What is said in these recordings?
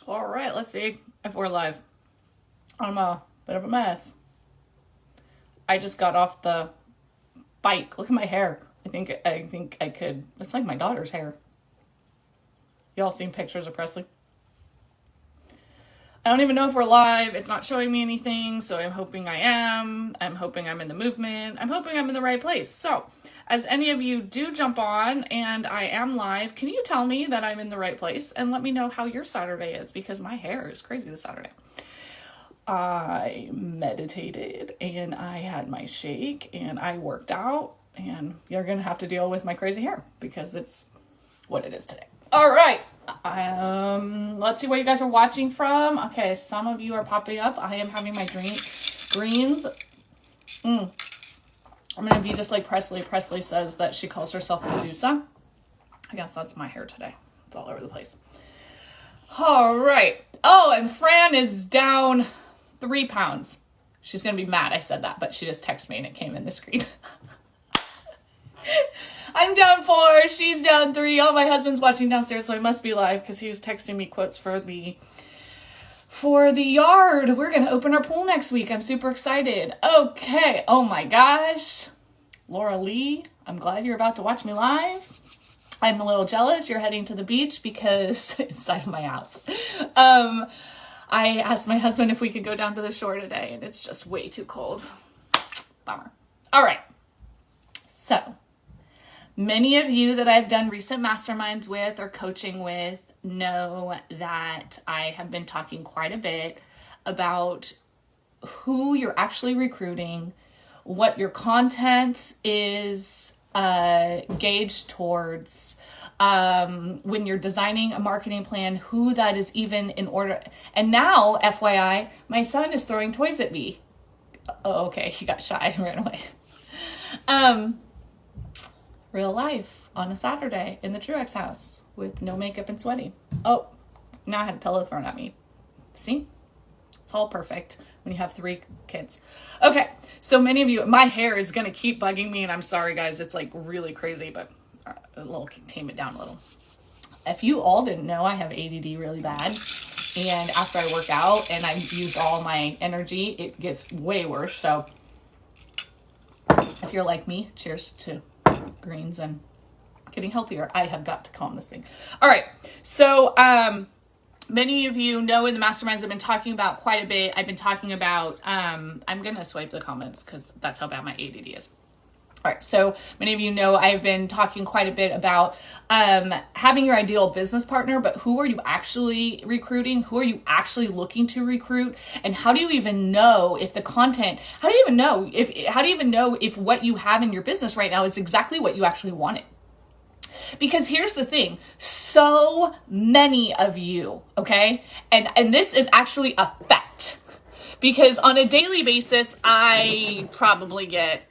All right, let's see if we're live. I'm a bit of a mess. I just got off the bike. Look at my hair. I think I could. It's like my daughter's hair. Y'all seen pictures of Presley? I don't even know if we're live. It's not showing me anything, so I'm hoping I am. I'm hoping I'm in the movement. I'm hoping I'm in the right place. So, as any of you do jump on and I am live, can you tell me that I'm in the right place and let me know how your Saturday is, because my hair is crazy this Saturday. I meditated and I had my shake and I worked out, and you're going to have to deal with my crazy hair because it's what it is today. All right. Let's see where you guys are watching from. Okay, some of you are popping up. I am having my greens. I'm going to be just like Presley. Presley says that she calls herself Medusa. I guess that's my hair today. It's all over the place. All right. Oh, and Fran is down 3 pounds. She's going to be mad I said that, but she just texted me and it came in the screen. I'm down 4, she's down 3. Oh, my husband's watching downstairs, so I must be live because he was texting me quotes for the yard. We're going to open our pool next week. I'm super excited. Okay. Oh my gosh. Laura Lee, I'm glad you're about to watch me live. I'm a little jealous. You're heading to the beach because it's inside of my house. I asked my husband if we could go down to the shore today, and it's just way too cold. Bummer. All right. So, many of you that I've done recent masterminds with or coaching with know that I have been talking quite a bit about who you're actually recruiting, what your content is gauged towards, when you're designing a marketing plan, who that is even in order. And now, FYI, my son is throwing toys at me. Oh, okay, he got shy and ran away. Real life on a Saturday in the Truax house with no makeup and sweaty. Oh, now I had a pillow thrown at me. See? It's all perfect when you have 3 kids. Okay, so many of you, my hair is going to keep bugging me, and I'm sorry, guys. It's like really crazy, but a little, tame it down a little. If you all didn't know, I have ADD really bad, and after I work out and I've used all my energy, it gets way worse. So if you're like me, cheers to greens and getting healthier. I have got to calm this thing. All right. So, many of you know in the masterminds I've been talking about quite a bit. I've been talking about, I'm going to swipe the comments because that's how bad my ADD is. All right. So many of you know I've been talking quite a bit about having your ideal business partner, but who are you actually recruiting? Who are you actually looking to recruit? And how do you even know if the content, how do you even know if what you have in your business right now is exactly what you actually wanted? Because here's the thing, so many of you, okay, and this is actually a fact, because on a daily basis, I probably get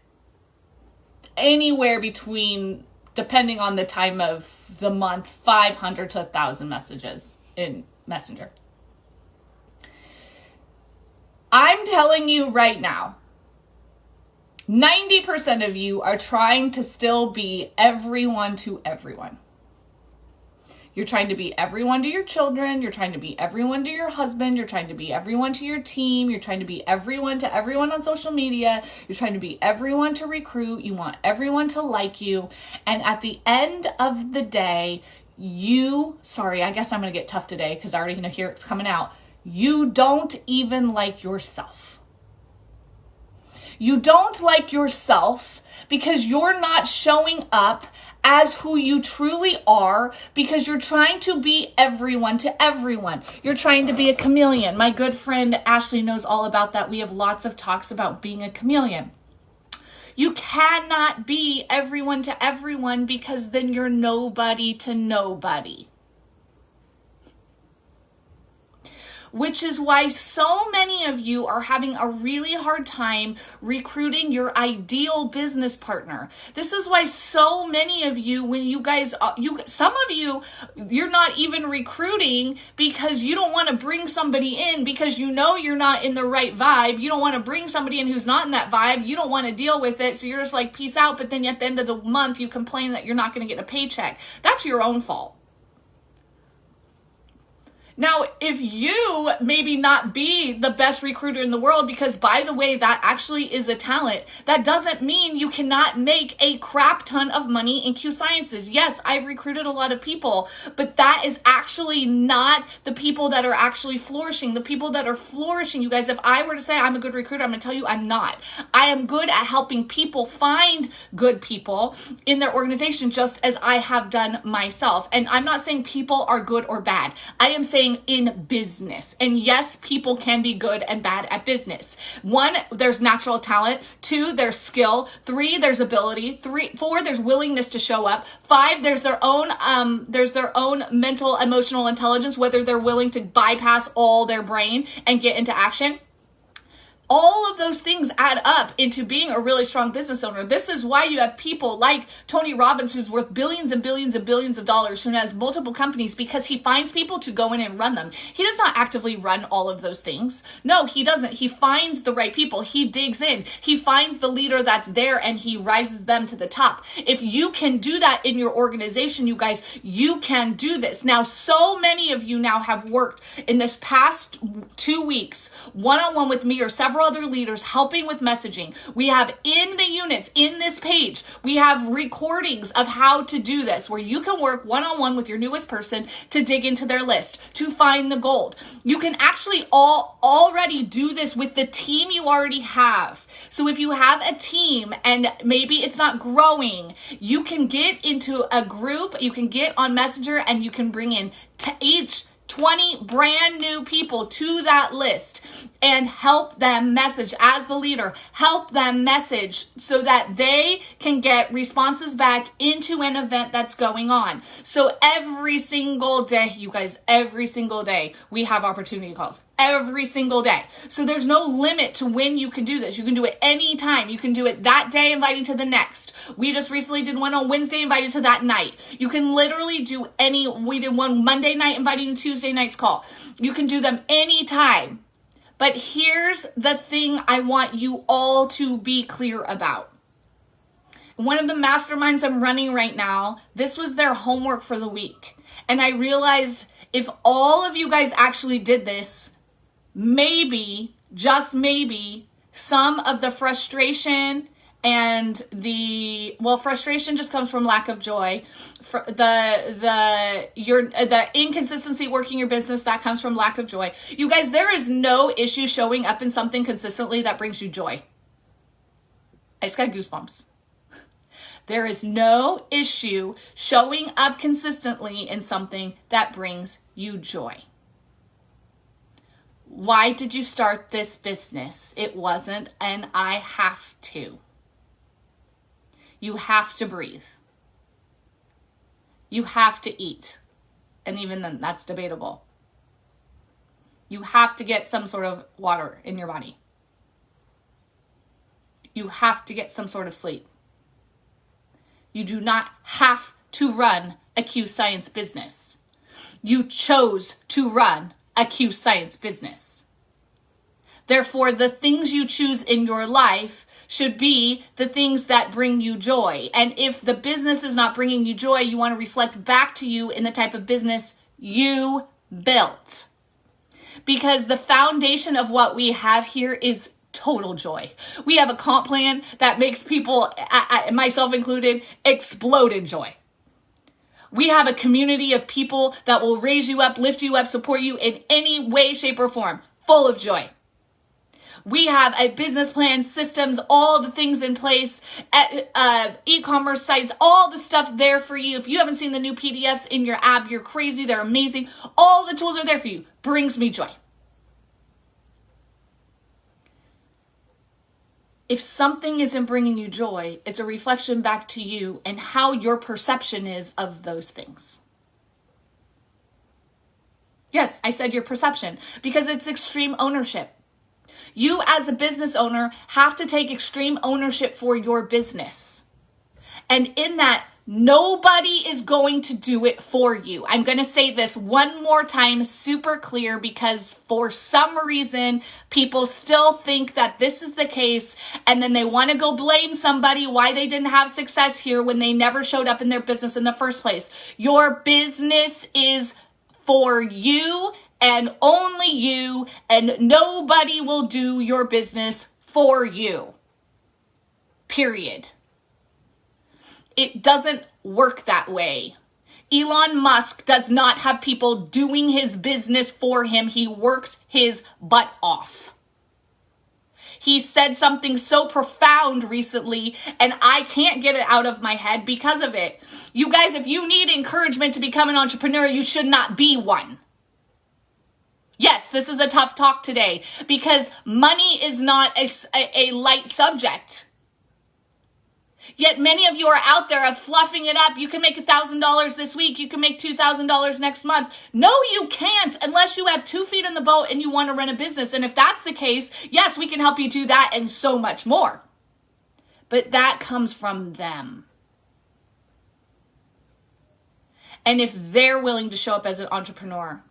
anywhere between, depending on the time of the month, 500 to 1,000 messages in Messenger. I'm telling you right now, 90% of you are trying to still be everyone to everyone. You're trying to be everyone to your children. You're trying to be everyone to your husband. You're trying to be everyone to your team. You're trying to be everyone to everyone on social media. You're trying to be everyone to recruit. You want everyone to like you. And at the end of the day, I guess I'm going to get tough today because I already hear it's coming out. You don't even like yourself. You don't like yourself because you're not showing up as who you truly are, because you're trying to be everyone to everyone. You're trying to be a chameleon. My good friend Ashley knows all about that. We have lots of talks about being a chameleon. You cannot be everyone to everyone because then you're nobody to nobody. Which is why so many of you are having a really hard time recruiting your ideal business partner. This is why so many of you, when you guys, some of you, you're not even recruiting because you don't want to bring somebody in because you know you're not in the right vibe. You don't want to bring somebody in who's not in that vibe. You don't want to deal with it. So you're just like, peace out. But then at the end of the month, you complain that you're not going to get a paycheck. That's your own fault. Now, if you maybe not be the best recruiter in the world, because by the way, that actually is a talent, that doesn't mean you cannot make a crap ton of money in Q Sciences. Yes, I've recruited a lot of people, but that is actually not the people that are actually flourishing. The people that are flourishing, you guys, if I were to say I'm a good recruiter, I'm going to tell you I'm not. I am good at helping people find good people in their organization, just as I have done myself. And I'm not saying people are good or bad. I am saying in business. And yes, people can be good and bad at business. 1, there's natural talent. 2, there's skill. 3, there's ability. 4, there's willingness to show up. 5, there's their own mental, emotional intelligence, whether they're willing to bypass all their brain and get into action. All of those things add up into being a really strong business owner. This is why you have people like Tony Robbins, who's worth billions and billions and billions of dollars, who has multiple companies, because he finds people to go in and run them. He does not actively run all of those things. No, he doesn't. He finds the right people. He digs in. He finds the leader that's there and he rises them to the top. If you can do that in your organization, you guys, you can do this. Now, so many of you now have worked in this past 2 weeks, one-on-one with me or several other leaders helping with messaging. We have in the units, in this page, we have recordings of how to do this, where you can work one-on-one with your newest person to dig into their list, to find the gold. You can actually already do this with the team you already have. So if you have a team and maybe it's not growing, you can get into a group, you can get on Messenger, and you can bring in each 20 brand new people to that list and help them message as the leader, help them message so that they can get responses back into an event that's going on. So every single day, you guys, every single day, we have opportunity calls. Every single day. So there's no limit to when you can do this. You can do it anytime. You can do it that day, inviting to the next. We just recently did one on Wednesday, invited to that night. You can literally do we did one Monday night, inviting Tuesday night's call. You can do them anytime. But here's the thing I want you all to be clear about. One of the masterminds I'm running right now, this was their homework for the week. And I realized if all of you guys actually did this, maybe, just maybe, some of the frustration and frustration just comes from lack of joy. The inconsistency working your business, that comes from lack of joy. You guys, there is no issue showing up in something consistently that brings you joy. I just got goosebumps. There is no issue showing up consistently in something that brings you joy. Why did you start this business? It wasn't an I have to. You have to breathe. You have to eat. And even then, that's debatable. You have to get some sort of water in your body. You have to get some sort of sleep. You do not have to run a Q Science business. You chose to run a Q Science business. Therefore, the things you choose in your life should be the things that bring you joy. And if the business is not bringing you joy, you want to reflect back to you in the type of business you built. Because the foundation of what we have here is total joy. We have a comp plan that makes people, myself included, explode in joy. We have a community of people that will raise you up, lift you up, support you in any way, shape, or form, full of joy. We have a business plan, systems, all the things in place, e-commerce sites, all the stuff there for you. If you haven't seen the new PDFs in your app, you're crazy. They're amazing. All the tools are there for you. Brings me joy. If something isn't bringing you joy, it's a reflection back to you and how your perception is of those things. Yes, I said your perception, because it's extreme ownership. You as a business owner have to take extreme ownership for your business. And in that, nobody is going to do it for you. I'm going to say this one more time, super clear, because for some reason, people still think that this is the case, and then they want to go blame somebody why they didn't have success here when they never showed up in their business in the first place. Your business is for you and only you, and nobody will do your business for you. Period. It doesn't work that way. Elon Musk does not have people doing his business for him. He works his butt off. He said something so profound recently, and I can't get it out of my head because of it. You guys, if you need encouragement to become an entrepreneur, you should not be one. Yes, this is a tough talk today because money is not a light subject. Yet many of you are out there fluffing it up. You can make $1,000 this week. You can make $2,000 next month. No, you can't unless you have 2 feet in the boat and you want to run a business. And if that's the case, yes, we can help you do that and so much more. But that comes from them. And if they're willing to show up as an entrepreneur,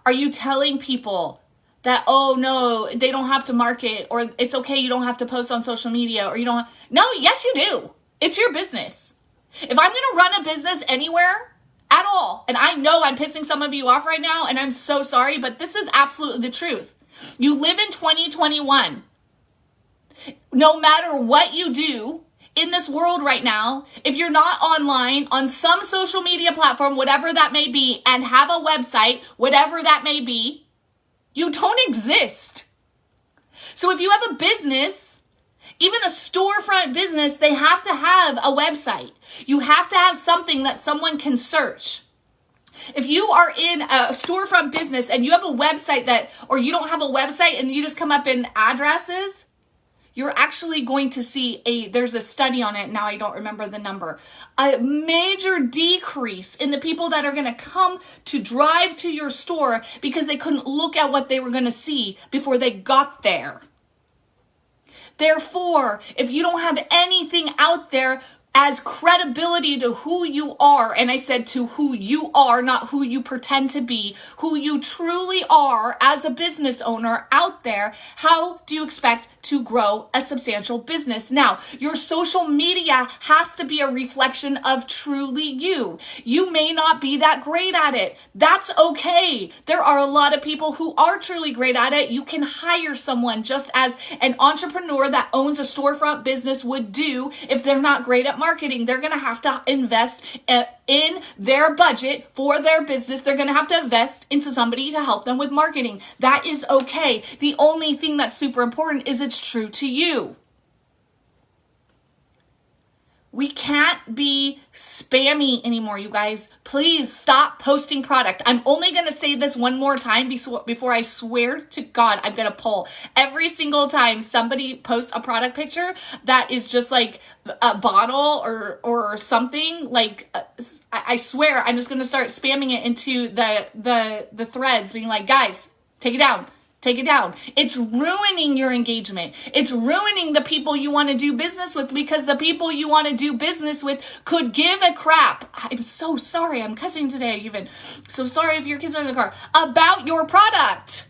are you telling people that, oh no, they don't have to market, or it's okay, you don't have to post on social media, or you don't no, yes you do. It's your business. If I'm gonna run a business anywhere at all, and I know I'm pissing some of you off right now, and I'm so sorry, but this is absolutely the truth. You live in 2021. No matter what you do in this world right now, if you're not online on some social media platform, whatever that may be, and have a website, whatever that may be, you don't exist. So if you have a business, even a storefront business, they have to have a website. You have to have something that someone can search. If you are in a storefront business and you have a website or you don't have a website and you just come up in addresses, you're actually going to see there's a study on it, now I don't remember the number, a major decrease in the people that are going to come to drive to your store because they couldn't look at what they were going to see before they got there. Therefore, if you don't have anything out there as credibility to who you are, and I said to who you are, not who you pretend to be, who you truly are as a business owner out there, how do you expect to grow a substantial business? Now, your social media has to be a reflection of truly you. You may not be that great at it. That's okay. There are a lot of people who are truly great at it. You can hire someone just as an entrepreneur that owns a storefront business would do if they're not great at marketing. They're going to have to invest in their budget for their business. They're going to have to invest into somebody to help them with marketing. That is okay. The only thing that's super important is it's true to you. We can't be spammy anymore, you guys. Please stop posting product. I'm only going to say this one more time before I swear to God I'm going to pull. Every single time somebody posts a product picture that is just like a bottle or something, like I swear I'm just going to start spamming it into the threads, being like, guys, take it down. Take it down. It's ruining your engagement. It's ruining the people you want to do business with, because the people you want to do business with could give a crap. I'm so sorry. I'm cussing today even. So sorry if your kids are in the car. About your product.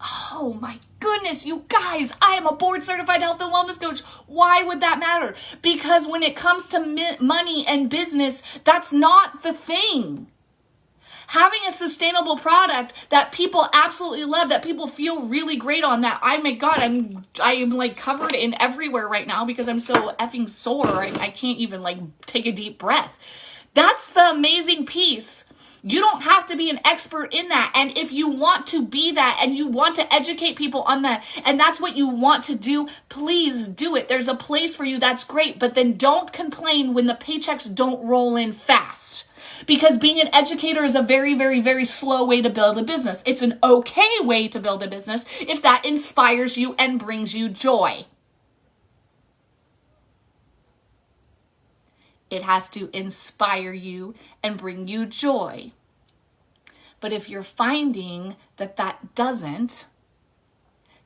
Oh my goodness, you guys. I am a board certified health and wellness coach. Why would that matter? Because when it comes to money and business, that's not the thing. Having a sustainable product that people absolutely love, that people feel really great on, that I am like covered in everywhere right now because I'm so effing sore. I can't even like take a deep breath. That's the amazing piece. You don't have to be an expert in that. And if you want to be that and you want to educate people on that, and that's what you want to do, please do it. There's a place for you. That's great. But then don't complain when the paychecks don't roll in fast. Because being an educator is a very, very, very slow way to build a business. It's an okay way to build a business if that inspires you and brings you joy. It has to inspire you and bring you joy. But if you're finding that doesn't,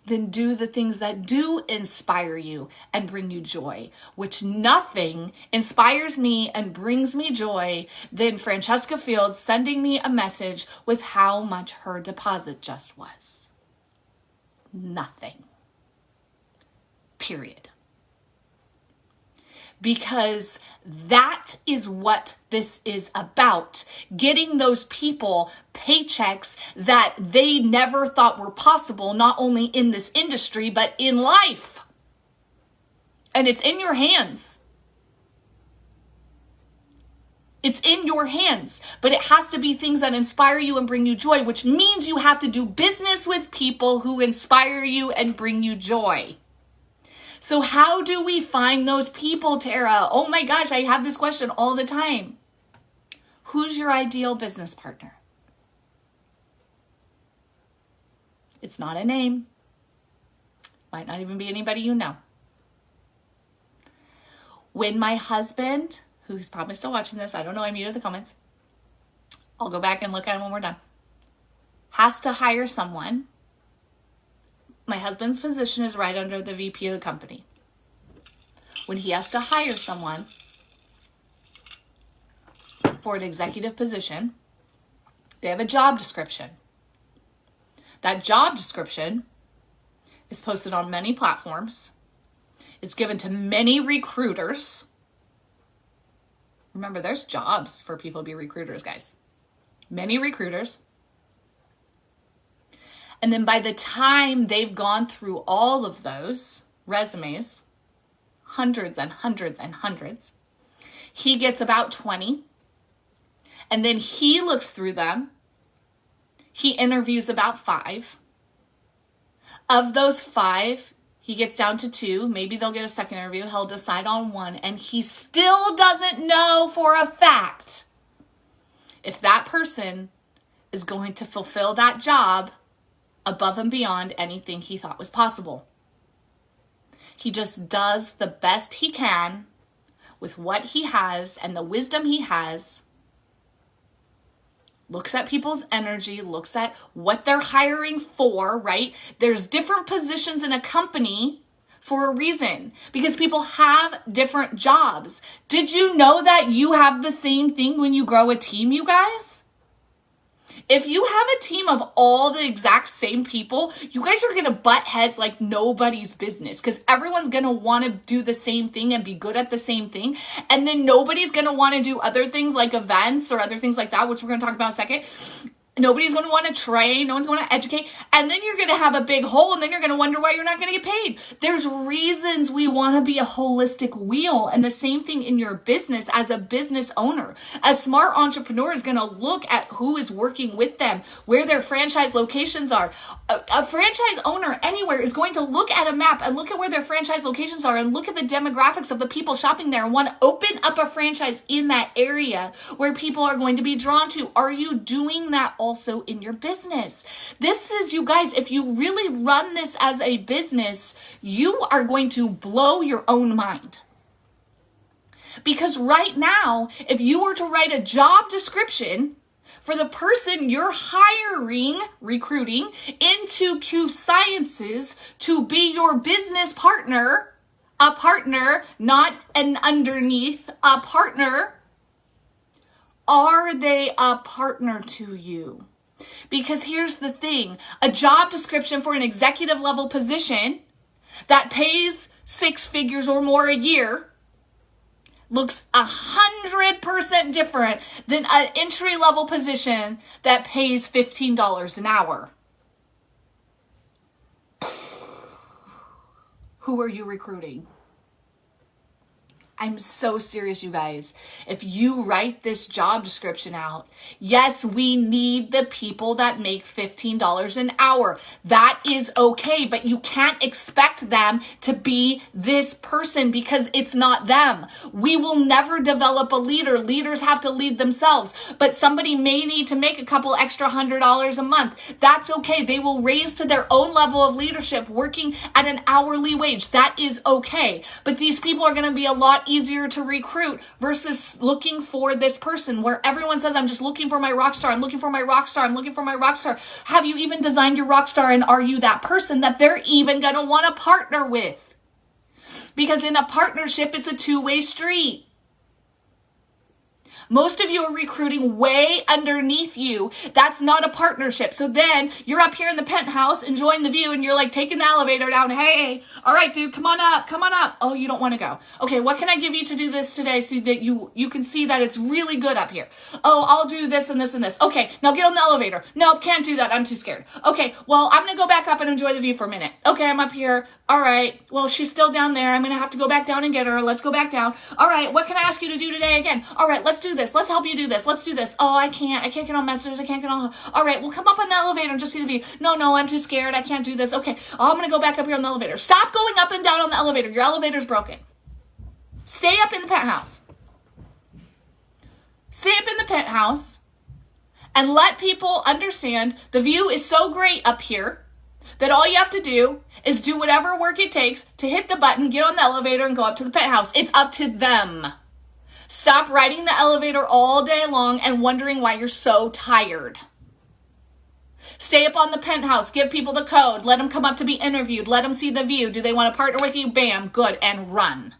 then do the things that do inspire you and bring you joy, which nothing inspires me and brings me joy than Francesca Fields sending me a message with how much her deposit just was. Nothing. Period. because that is what this is about. Getting those people paychecks that they never thought were possible, not only in this industry, but in life. And it's in your hands. It's in your hands, but it has to be things that inspire you and bring you joy, which means you have to do business with people who inspire you and bring you joy. So how do we find those people, Tara? Oh my gosh, I have this question all the time. Who's your ideal business partner? It's not a name. Might not even be anybody you know. When my husband, who's probably still watching this, I don't know, I muted the comments. I'll go back and look at him when we're done. Has to hire someone. My husband's position is right under the VP of the company. When he has to hire someone for an executive position, they have a job description. That job description is posted on many platforms. It's given to many recruiters. Remember, there's jobs for people to be recruiters, guys. Many recruiters. And then by the time they've gone through all of those resumes, hundreds and hundreds and hundreds, he gets about 20. And then he looks through them. He interviews about 5. Of those 5, he gets down to 2. Maybe they'll get a second interview. He'll decide on 1. And he still doesn't know for a fact if that person is going to fulfill that job above and beyond anything he thought was possible. He just does the best he can with what he has and the wisdom he has. Looks at people's energy, looks at what they're hiring for, right? There's different positions in a company for a reason, because people have different jobs. Did you know that you have the same thing when you grow a team, you guys? If you have a team of all the exact same people, you guys are going to butt heads like nobody's business, because everyone's going to want to do the same thing and be good at the same thing. And then nobody's going to want to do other things like events or other things like that, which we're going to talk about in a second. Nobody's going to want to train. No one's going to educate. And then you're going to have a big hole, and then you're going to wonder why you're not going to get paid. There's reasons we want to be a holistic wheel. And the same thing in your business as a business owner. A smart entrepreneur is going to look at who is working with them, where their franchise locations are. A franchise owner anywhere is going to look at a map and look at where their franchise locations are and look at the demographics of the people shopping there and want to open up a franchise in that area where people are going to be drawn to. Are you doing that also in your business? This is, you guys, if you really run this as a business, you are going to blow your own mind. Because right now, if you were to write a job description for the person you're hiring, recruiting into Q Sciences to be your business partner, a partner, not an underneath, a partner, are they a partner to you? Because here's the thing, a job description for an executive level position that pays 6 figures or more a year looks 100% different than an entry level position that pays $15 an hour. Who are you recruiting? I'm so serious, you guys. If you write this job description out, yes, we need the people that make $15 an hour. That is okay, but you can't expect them to be this person because it's not them. We will never develop a leader. Leaders have to lead themselves, but somebody may need to make a couple extra $100 a month. That's okay. They will raise to their own level of leadership working at an hourly wage. That is okay. But these people are going to be a lot easier to recruit versus looking for this person where everyone says, I'm just looking for my rock star. I'm looking for my rock star. I'm looking for my rock star. Have you even designed your rock star? And are you that person that they're even going to want to partner with? Because in a partnership, it's a two-way street. Most of you are recruiting way underneath you. That's not a partnership. So then you're up here in the penthouse enjoying the view and you're like taking the elevator down. Hey, all right, dude, come on up, come on up. Oh, you don't want to go. Okay, what can I give you to do this today so that you can see that it's really good up here? Oh, I'll do this and this and this. Okay, now get on the elevator. Nope, can't do that. I'm too scared. Okay, well, I'm going to go back up and enjoy the view for a minute. Okay, I'm up here. All right, well, she's still down there. I'm going to have to go back down and get her. Let's go back down. All right, what can I ask you to do today again? All right, let's do this. Let's help you do this. Let's do this. Oh, I can't get on messages. I can't get on. All right, well, come up on the elevator and just see the view. No, I'm too scared. I can't do this. Okay, I'm going to go back up here on the elevator. Stop going up and down on the elevator. Your elevator's broken. Stay up in the penthouse. Stay up in the penthouse and let people understand the view is so great up here that all you have to do is do whatever work it takes to hit the button, get on the elevator, and go up to the penthouse. It's up to them. Stop riding the elevator all day long and wondering why you're so tired. Stay up on the penthouse. Give people the code. Let them come up to be interviewed. Let them see the view. Do they want to partner with you? Bam, good, and run.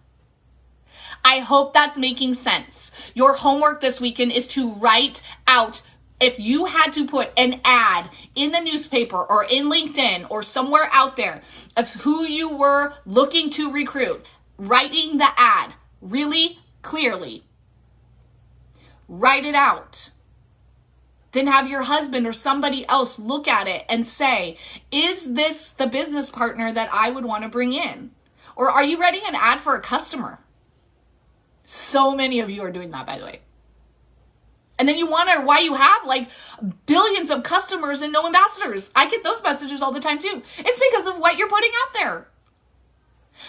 I hope that's making sense. Your homework this weekend is to write out, if you had to put an ad in the newspaper or in LinkedIn or somewhere out there of who you were looking to recruit, writing the ad really clearly. Write it out. Then have your husband or somebody else look at it and say, is this the business partner that I would want to bring in? Or are you writing an ad for a customer? So many of you are doing that, by the way. And then you wonder why you have like billions of customers and no ambassadors. I get those messages all the time too. It's because of what you're putting out there.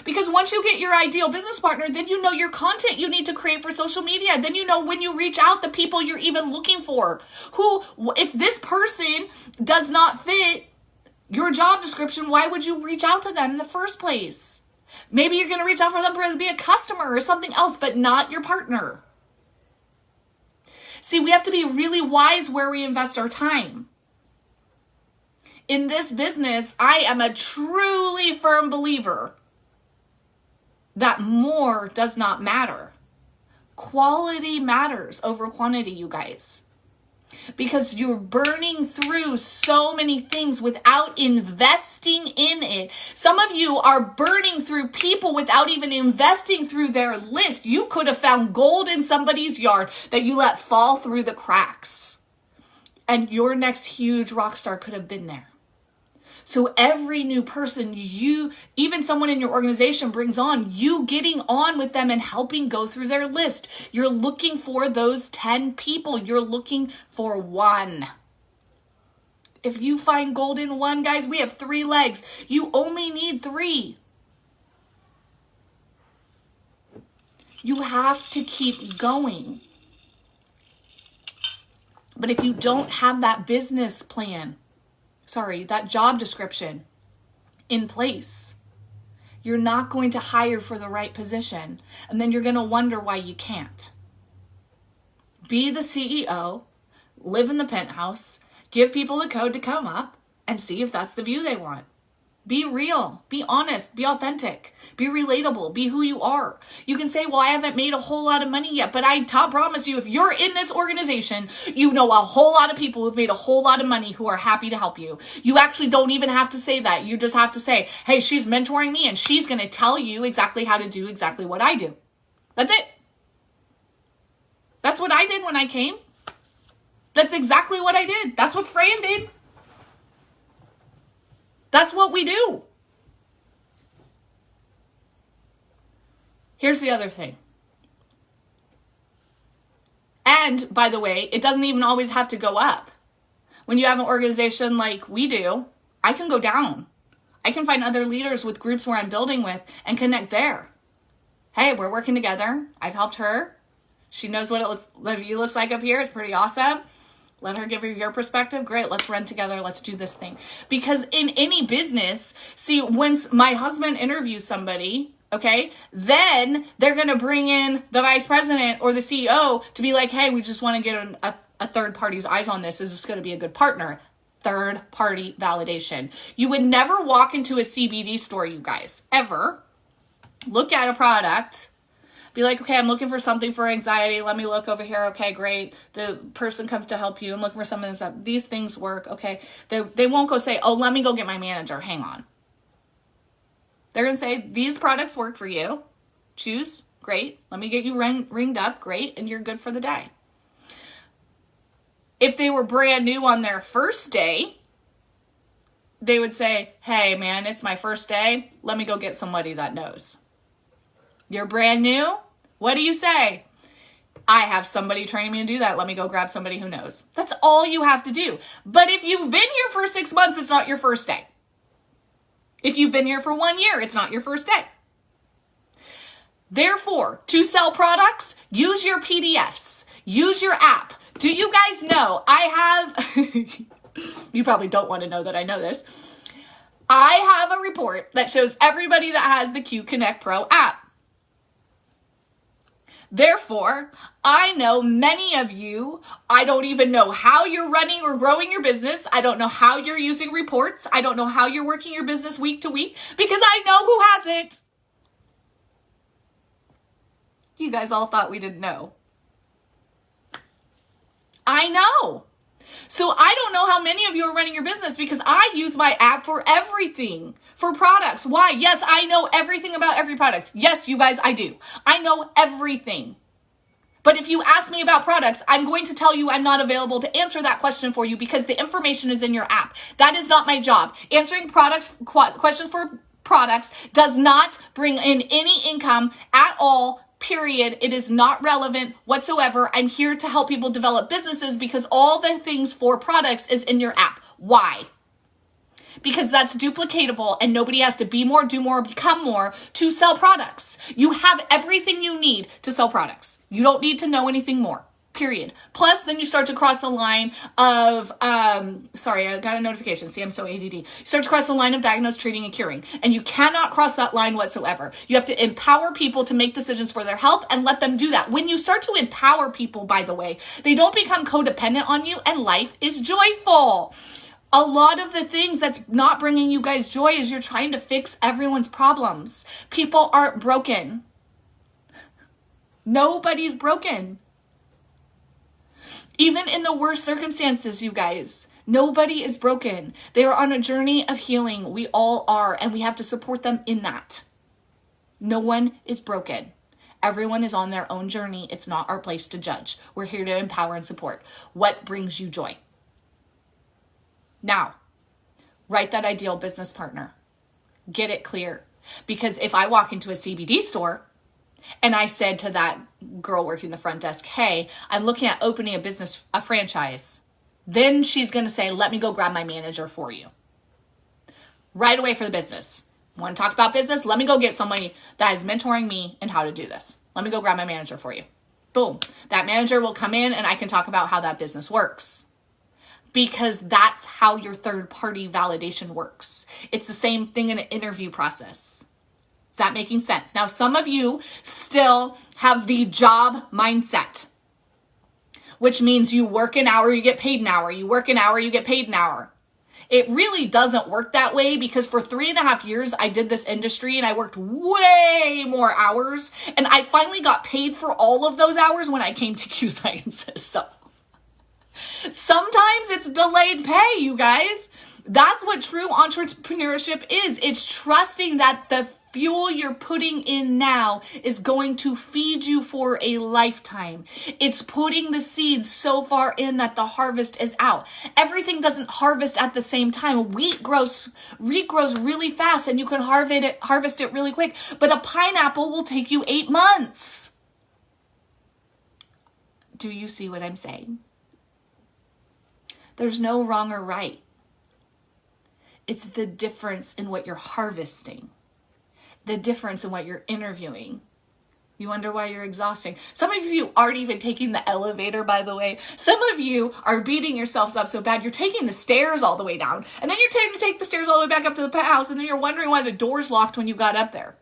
Because once you get your ideal business partner, then you know your content you need to create for social media. Then you know when you reach out the people you're even looking for. Who, if this person does not fit your job description, why would you reach out to them in the first place? Maybe you're going to reach out for them to be a customer or something else, but not your partner. See, we have to be really wise where we invest our time. In this business, I am a truly firm believer that more does not matter. Quality matters over quantity, you guys. Because you're burning through so many things without investing in it. Some of you are burning through people without even investing through their list. You could have found gold in somebody's yard that you let fall through the cracks. And your next huge rock star could have been there. So every new person you, even someone in your organization brings on, you getting on with them and helping go through their list. You're looking for those 10 people. You're looking for one. If you find gold in one, guys, we have 3 legs. You only need 3. You have to keep going. But if you don't have that business plan, that job description in place, you're not going to hire for the right position. And then you're going to wonder why you can't. Be the CEO, live in the penthouse, give people the code to come up and see if that's the view they want. Be real, be honest, be authentic, be relatable, be who you are. You can say, well, I haven't made a whole lot of money yet, but I promise you, if you're in this organization, you know a whole lot of people who've made a whole lot of money who are happy to help you. You actually don't even have to say that. You just have to say, hey, she's mentoring me and she's going to tell you exactly how to do exactly what I do. That's it. That's what I did when I came. That's exactly what I did. That's what Fran did. That's what we do. Here's the other thing. And by the way, it doesn't even always have to go up. When you have an organization like we do, I can go down. I can find other leaders with groups where I'm building with and connect there. Hey, we're working together. I've helped her. She knows what the view looks like up here. It's pretty awesome. Let her give you your perspective. Great. Let's run together. Let's do this thing. Because in any business, see, once my husband interviews somebody, okay, then they're going to bring in the vice president or the CEO to be like, hey, we just want to get a third party's eyes on this. Is this going to be a good partner? Third party validation. You would never walk into a CBD store, you guys, ever look at a product, Be like, okay, I'm looking for something for anxiety. Let me look over here. Okay, great. The person comes to help you. I'm looking for something that's up. These things work. Okay. They won't go say, oh, let me go get my manager. Hang on. They're going to say, these products work for you. Choose. Great. Let me get you ringed up. Great. And you're good for the day. If they were brand new on their first day, they would say, hey, man, it's my first day. Let me go get somebody that knows. You're brand new? What do you say? I have somebody training me to do that. Let me go grab somebody who knows. That's all you have to do. But if you've been here for 6 months, it's not your first day. If you've been here for 1 year, it's not your first day. Therefore, to sell products, use your PDFs. Use your app. Do you guys know I have... You probably don't want to know that I know this. I have a report that shows everybody that has the Q Connect Pro app. Therefore, I know many of you, I don't even know how you're running or growing your business. I don't know how you're using reports. I don't know how you're working your business week to week because I know who has it. You guys all thought we didn't know. I know. So I don't know how many of you are running your business because I use my app for everything, for products. Why? Yes, I know everything about every product. Yes, you guys, I do. I know everything. But if you ask me about products, I'm going to tell you I'm not available to answer that question for you because the information is in your app. That is not my job. Answering questions for products does not bring in any income at all. Period. It is not relevant whatsoever. I'm here to help people develop businesses because all the things for products is in your app. Why? Because that's duplicatable and nobody has to be more, do more, become more to sell products. You have everything you need to sell products. You don't need to know anything more. Period. Plus, then you start to cross the line of, sorry, I got a notification. See, I'm so ADD. You start to cross the line of diagnose, treating, and curing. And you cannot cross that line whatsoever. You have to empower people to make decisions for their health and let them do that. When you start to empower people, by the way, they don't become codependent on you and life is joyful. A lot of the things that's not bringing you guys joy is you're trying to fix everyone's problems. People aren't broken. Nobody's broken. Even in the worst circumstances, you guys, nobody is broken. They are on a journey of healing. We all are, and we have to support them in that. No one is broken. Everyone is on their own journey. It's not our place to judge. We're here to empower and support. What brings you joy? Now, write that ideal business partner. Get it clear. Because if I walk into a CBD store, and I said to that girl working the front desk, hey, I'm looking at opening a franchise. Then she's going to say, let me go grab my manager for you. Right away for the business. Want to talk about business? Let me go get somebody that is mentoring me in how to do this. Let me go grab my manager for you. Boom. That manager will come in and I can talk about how that business works. Because that's how your third party validation works. It's the same thing in an interview process. Is that making sense? Now, some of you still have the job mindset, which means you work an hour, you get paid an hour. You work an hour, you get paid an hour. It really doesn't work that way because for 3.5 years, I did this industry and I worked way more hours. And I finally got paid for all of those hours when I came to Q Sciences. So sometimes it's delayed pay, you guys. That's what true entrepreneurship is. It's trusting that the fuel you're putting in now is going to feed you for a lifetime. It's putting the seeds so far in that the harvest is out. Everything doesn't harvest at the same time. Wheat grows really fast and you can harvest it really quick. But a pineapple will take you 8 months. Do you see what I'm saying? There's no wrong or right. It's the difference in what you're harvesting. The difference in what you're interviewing. You wonder why you're exhausting. Some of you aren't even taking the elevator, by the way. Some of you are beating yourselves up so bad, you're taking the stairs all the way down. And then you're taking to take the stairs all the way back up to the house. And then you're wondering why the door's locked when you got up there.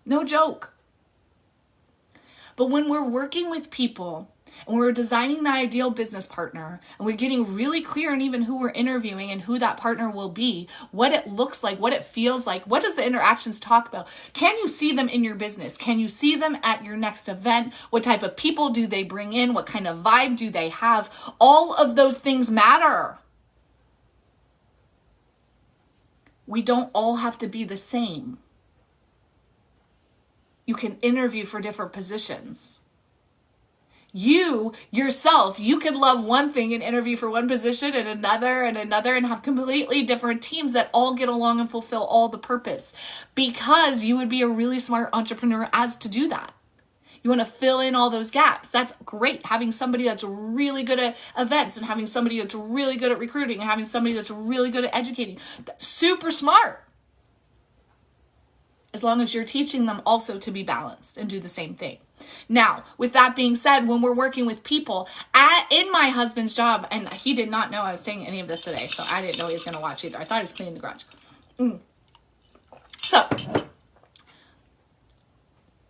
No joke. But when we're working with people and we're designing the ideal business partner, and we're getting really clear on even who we're interviewing and who that partner will be, what it looks like, what it feels like, what does the interactions talk about? Can you see them in your business? Can you see them at your next event? What type of people do they bring in? What kind of vibe do they have? All of those things matter. We don't all have to be the same. You can interview for different positions. You, yourself, you could love one thing and interview for one position and another and have completely different teams that all get along and fulfill all the purpose, because you would be a really smart entrepreneur as to do that. You want to fill in all those gaps. That's great. Having somebody that's really good at events and having somebody that's really good at recruiting and having somebody that's really good at educating. That's super smart. As long as you're teaching them also to be balanced and do the same thing. Now, with that being said, when we're working with people, in my husband's job, and he did not know I was saying any of this today, so I didn't know he was going to watch either. I thought he was cleaning the garage. So,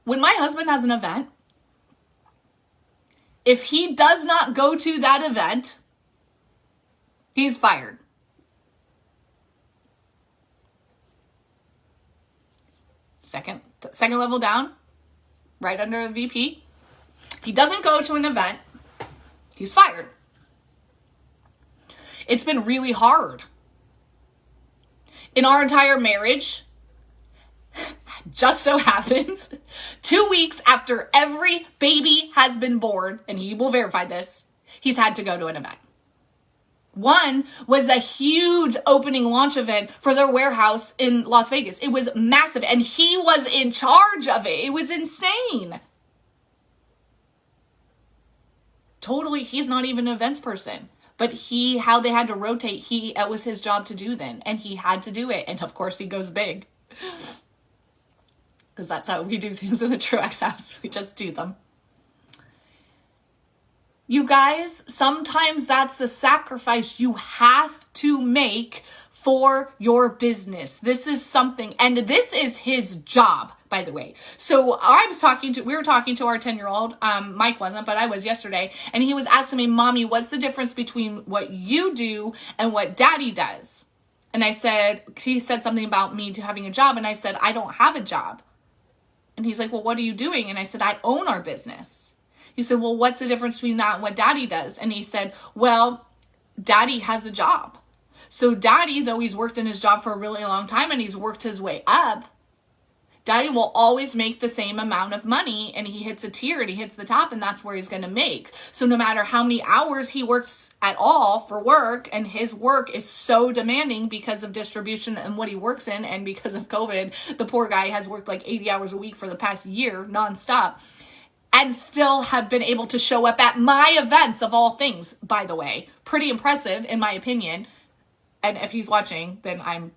when my husband has an event, if he does not go to that event, he's fired. Second level down, right under a VP. He doesn't go to an event, he's fired. It's been really hard. In our entire marriage, just so happens, 2 weeks after every baby has been born, and he will verify this, he's had to go to an event. One was a huge opening launch event for their warehouse in Las Vegas. It was massive, and he was in charge of it. It was insane. Totally, he's not even an events person. But how they had to rotate, it was his job to do then, and he had to do it. And of course, he goes big. Because that's how we do things in the Truax house. We just do them. You guys, sometimes that's a sacrifice you have to make for your business. This is something, and this is his job, by the way. So we were talking to our 10-year-old, Mike wasn't, but I was yesterday, and he was asking me, Mommy, what's the difference between what you do and what Daddy does? And he said something about me having a job, and I said, I don't have a job. And he's like, well, what are you doing? And I said, I own our business. He said, well, what's the difference between that and what Daddy does? And he said, well, Daddy has a job. So Daddy, though he's worked in his job for a really long time and he's worked his way up, Daddy will always make the same amount of money, and he hits a tier and he hits the top, and that's where he's going to make. So no matter how many hours he works at all for work, and his work is so demanding because of distribution and what he works in, and because of COVID, the poor guy has worked like 80 hours a week for the past year nonstop, and still have been able to show up at my events of all things, by the way. Pretty impressive, in my opinion. And if he's watching, then I'm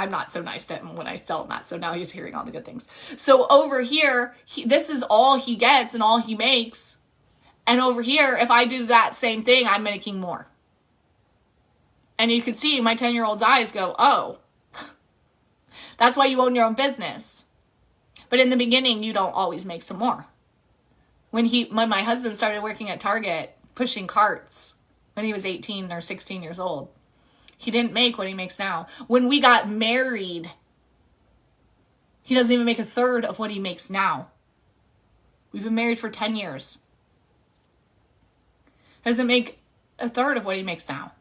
not so nice to him when I tell him that. So now he's hearing all the good things. So over here, this is all he gets and all he makes. And over here, if I do that same thing, I'm making more. And you can see my 10-year-old's eyes go, oh, that's why you own your own business. But in the beginning, you don't always make some more. When my husband started working at Target, pushing carts, when he was 18 or 16 years old, he didn't make what he makes now. When we got married, he doesn't even make a third of what he makes now. We've been married for 10 years. He doesn't make a third of what he makes now.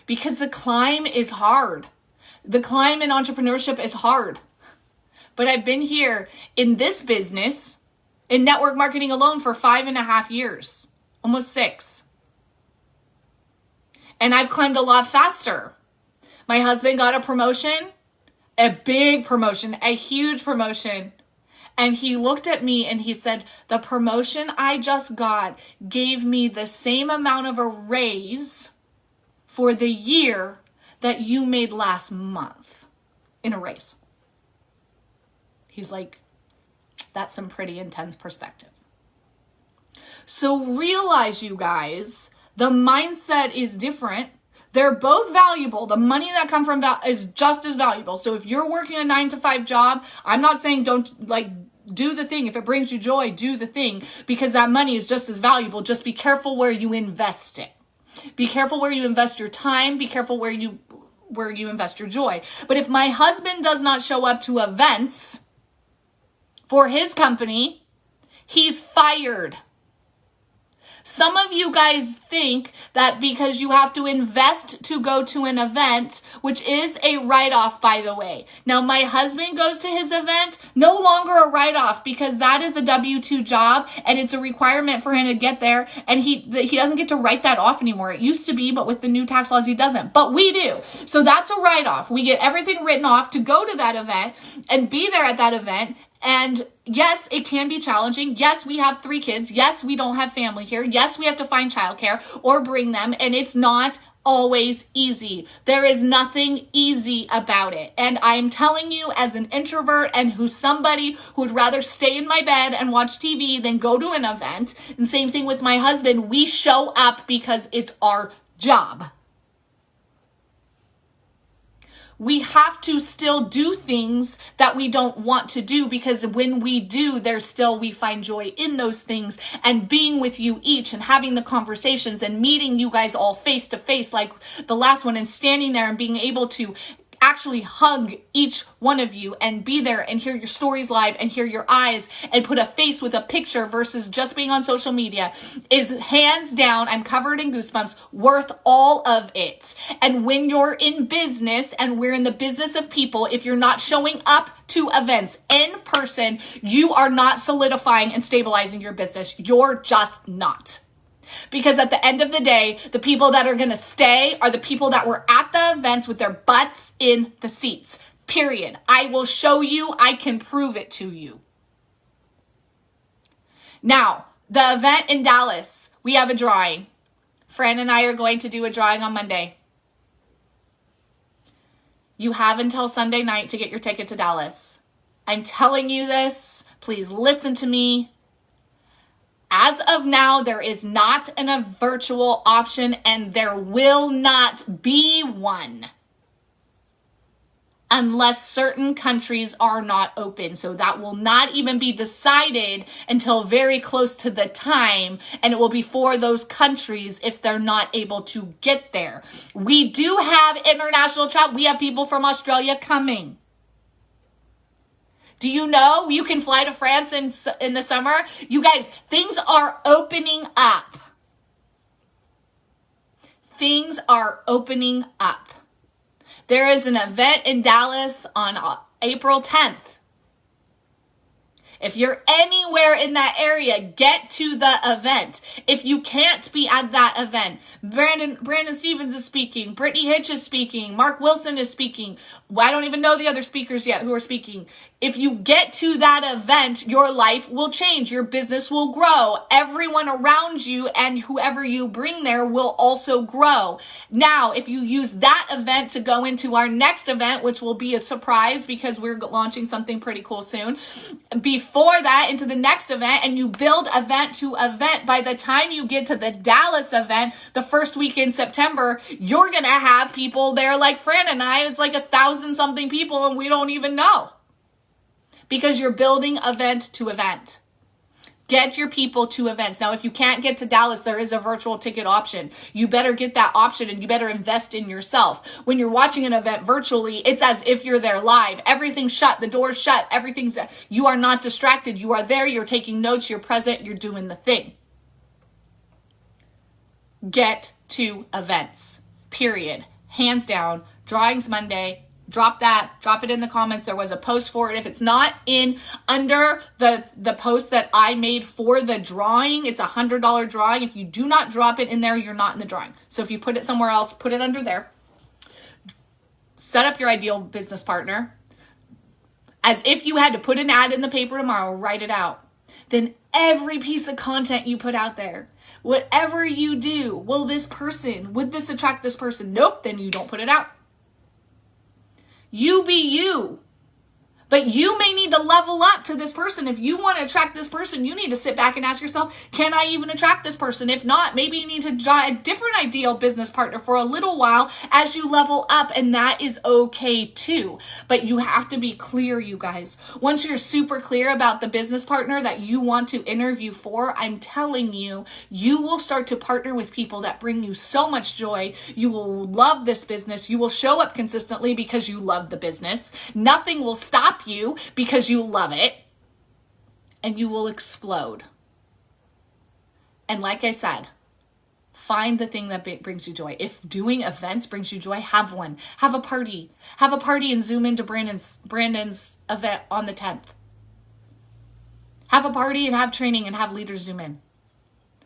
Because the climb is hard. The climb in entrepreneurship is hard. But I've been here in this business, in network marketing alone, for 5.5 years. Almost 6. And I've climbed a lot faster. My husband got a promotion, a big promotion, a huge promotion. And he looked at me and he said, the promotion I just got gave me the same amount of a raise for the year that you made last month in a raise. He's like, that's some pretty intense perspective. So realize, you guys, the mindset is different. They're both valuable. The money that comes from is just as valuable. So if you're working a 9-to-5 job, I'm not saying don't do the thing. If it brings you joy, do the thing, because that money is just as valuable. Just be careful where you invest it. Be careful where you invest your time. Be careful where you invest your joy. But if my husband does not show up to events for his company, he's fired. Some of you guys think that because you have to invest to go to an event, which is a write-off, by the way. Now, my husband goes to his event, no longer a write-off, because that is a W-2 job, and it's a requirement for him to get there, and he doesn't get to write that off anymore. It used to be, but with the new tax laws, he doesn't. But we do. So that's a write-off. We get everything written off to go to that event and be there at that event. And yes, it can be challenging. Yes, we have 3 kids. Yes, we don't have family here. Yes, we have to find childcare or bring them. And it's not always easy. There is nothing easy about it. And I'm telling you, as an introvert and who's somebody who would rather stay in my bed and watch TV than go to an event, and same thing with my husband, we show up because it's our job. We have to still do things that we don't want to do, because when we do, we find joy in those things, and being with you each and having the conversations and meeting you guys all face to face like the last one, and standing there and being able to actually hug each one of you and be there and hear your stories live and hear your eyes and put a face with a picture versus just being on social media is hands down, I'm covered in goosebumps, worth all of it. And when you're in business, and we're in the business of people, if you're not showing up to events in person, you are not solidifying and stabilizing your business. You're just not. Because at the end of the day, the people that are going to stay are the people that were at the events with their butts in the seats. Period. I will show you. I can prove it to you. Now, the event in Dallas, we have a drawing. Fran and I are going to do a drawing on Monday. You have until Sunday night to get your ticket to Dallas. I'm telling you this. Please listen to me. As of now, there is not a virtual option, and there will not be one unless certain countries are not open. So that will not even be decided until very close to the time, and it will be for those countries if they're not able to get there. We do have international travel. We have people from Australia coming. Do you know you can fly to France in the summer? You guys, things are opening up. Things are opening up. There is an event in Dallas on April 10th. If you're anywhere in that area, get to the event. If you can't be at that event, Brandon Stevens is speaking, Brittany Hitch is speaking, Mark Wilson is speaking. I don't even know the other speakers yet who are speaking. If you get to that event, your life will change. Your business will grow. Everyone around you and whoever you bring there will also grow. Now, if you use that event to go into our next event, which will be a surprise because we're launching something pretty cool soon, before that into the next event, and you build event to event, by the time you get to the Dallas event, the first week in September, you're going to have people there like Fran and I. It's like 1,000 something people and we don't even know. Because you're building event to event. Get your people to events. Now, if you can't get to Dallas, there is a virtual ticket option. You better get that option, and you better invest in yourself. When you're watching an event virtually, it's as if you're there live. Everything's shut. The door's shut. You are not distracted. You are there. You're taking notes. You're present. You're doing the thing. Get to events. Period. Hands down. Drawings Monday. Drop it in the comments. There was a post for it. If it's not in under the post that I made for the drawing, it's $100 drawing. If you do not drop it in there, you're not in the drawing. So if you put it somewhere else, put it under there. Set up your ideal business partner. As if you had to put an ad in the paper tomorrow, write it out. Then every piece of content you put out there, whatever you do, would this attract this person? Nope, then you don't put it out. You be you. But you may need to level up to this person. If you want to attract this person, you need to sit back and ask yourself, can I even attract this person? If not, maybe you need to try a different ideal business partner for a little while as you level up, and that is okay too. But you have to be clear, you guys. Once you're super clear about the business partner that you want to interview for, I'm telling you, you will start to partner with people that bring you so much joy. You will love this business. You will show up consistently because you love the business. Nothing will stop you because you love it, and you will explode. And like I said, find the thing that brings you joy. If doing events brings you joy, have one. Have a party and zoom into Brandon's event on the 10th. Have a party and have training and have leaders zoom in.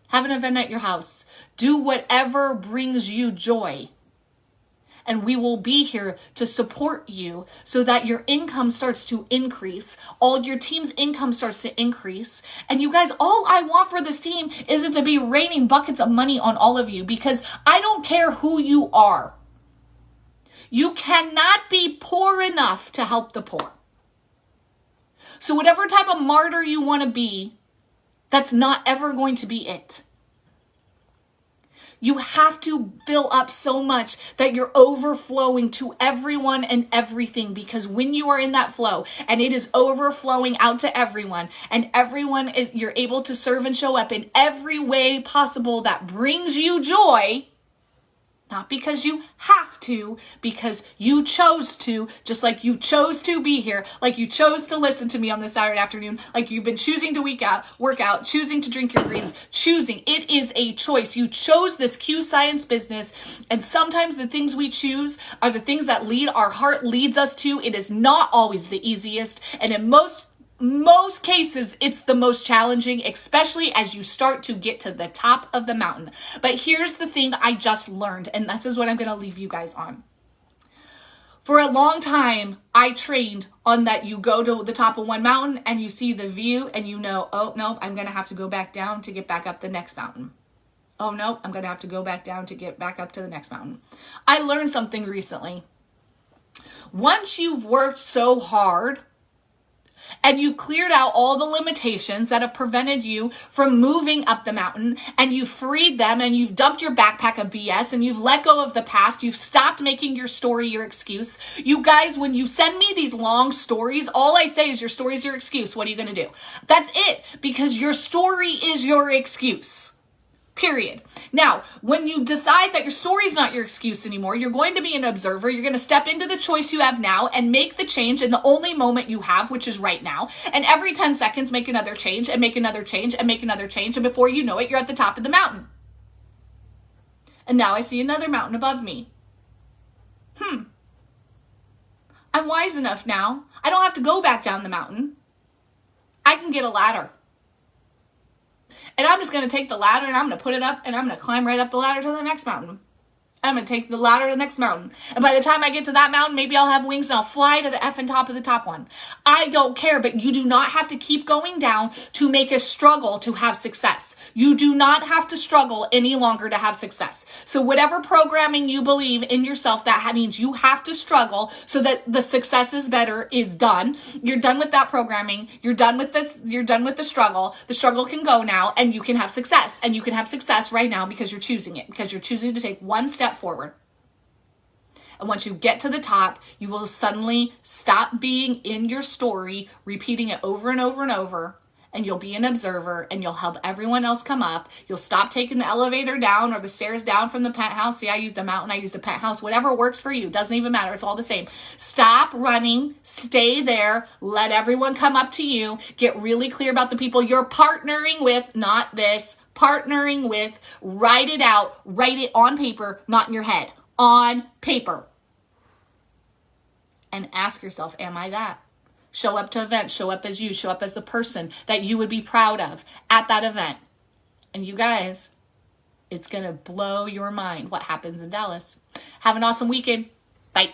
Have an event at your house. Do whatever brings you joy. And we will be here to support you so that your income starts to increase. All your team's income starts to increase. And you guys, all I want for this team is it to be raining buckets of money on all of you, because I don't care who you are. You cannot be poor enough to help the poor. So whatever type of martyr you want to be, that's not ever going to be it. You have to fill up so much that you're overflowing to everyone and everything, because when you are in that flow and it is overflowing out to everyone, and you're able to serve and show up in every way possible that brings you joy, not because you have to, because you chose to, just like you chose to be here, like you chose to listen to me on this Saturday afternoon, like you've been choosing to work out, choosing to drink your greens, choosing. It is a choice. You chose this Q Science business, and sometimes the things we choose are the things that our heart leads us to. It is not always the easiest, and in most cases, it's the most challenging, especially as you start to get to the top of the mountain. But here's the thing I just learned, and this is what I'm going to leave you guys on. For a long time, I trained on that you go to the top of one mountain and you see the view and you know, oh, no, I'm going to have to go back down to get back up the next mountain. Oh, no, I'm going to have to go back down to get back up to the next mountain. I learned something recently. Once you've worked so hard, and you cleared out all the limitations that have prevented you from moving up the mountain, and you've freed them, and you've dumped your backpack of BS, and you've let go of the past, you've stopped making your story your excuse. You guys, when you send me these long stories, all I say is your story is your excuse. What are you going to do? That's it, because your story is your excuse. Period. Now, when you decide that your story is not your excuse anymore, you're going to be an observer. You're going to step into the choice you have now and make the change in the only moment you have, which is right now. And every 10 seconds, make another change and make another change and make another change. And before you know it, you're at the top of the mountain. And now I see another mountain above me. I'm wise enough now. I don't have to go back down the mountain. I can get a ladder. And I'm just going to take the ladder and I'm going to put it up and I'm going to climb right up the ladder to the next mountain. I'm going to take the ladder to the next mountain. And by the time I get to that mountain, maybe I'll have wings and I'll fly to the effing top of the top one. I don't care, but you do not have to keep going down to make a struggle to have success. You do not have to struggle any longer to have success. So whatever programming you believe in yourself, that means you have to struggle so that the success is better is done. You're done with that programming. You're done with this. You're done with the struggle. The struggle can go now and you can have success. And you can have success right now because you're choosing it, because you're choosing to take one step forward. And once you get to the top, you will suddenly stop being in your story, repeating it over and over and over, and you'll be an observer and you'll help everyone else come up. You'll stop taking the elevator down or the stairs down from the penthouse. See, I used a mountain, I used a penthouse, whatever works for you. Doesn't even matter. It's all the same. Stop running, stay there, let everyone come up to you. Get really clear about the people you're partnering with, not this, partnering with. Write it out, write it on paper, not in your head, on paper. And ask yourself, am I that? Show up to events, show up as you, show up as the person that you would be proud of at that event. And you guys, it's going to blow your mind what happens in Dallas. Have an awesome weekend. Bye.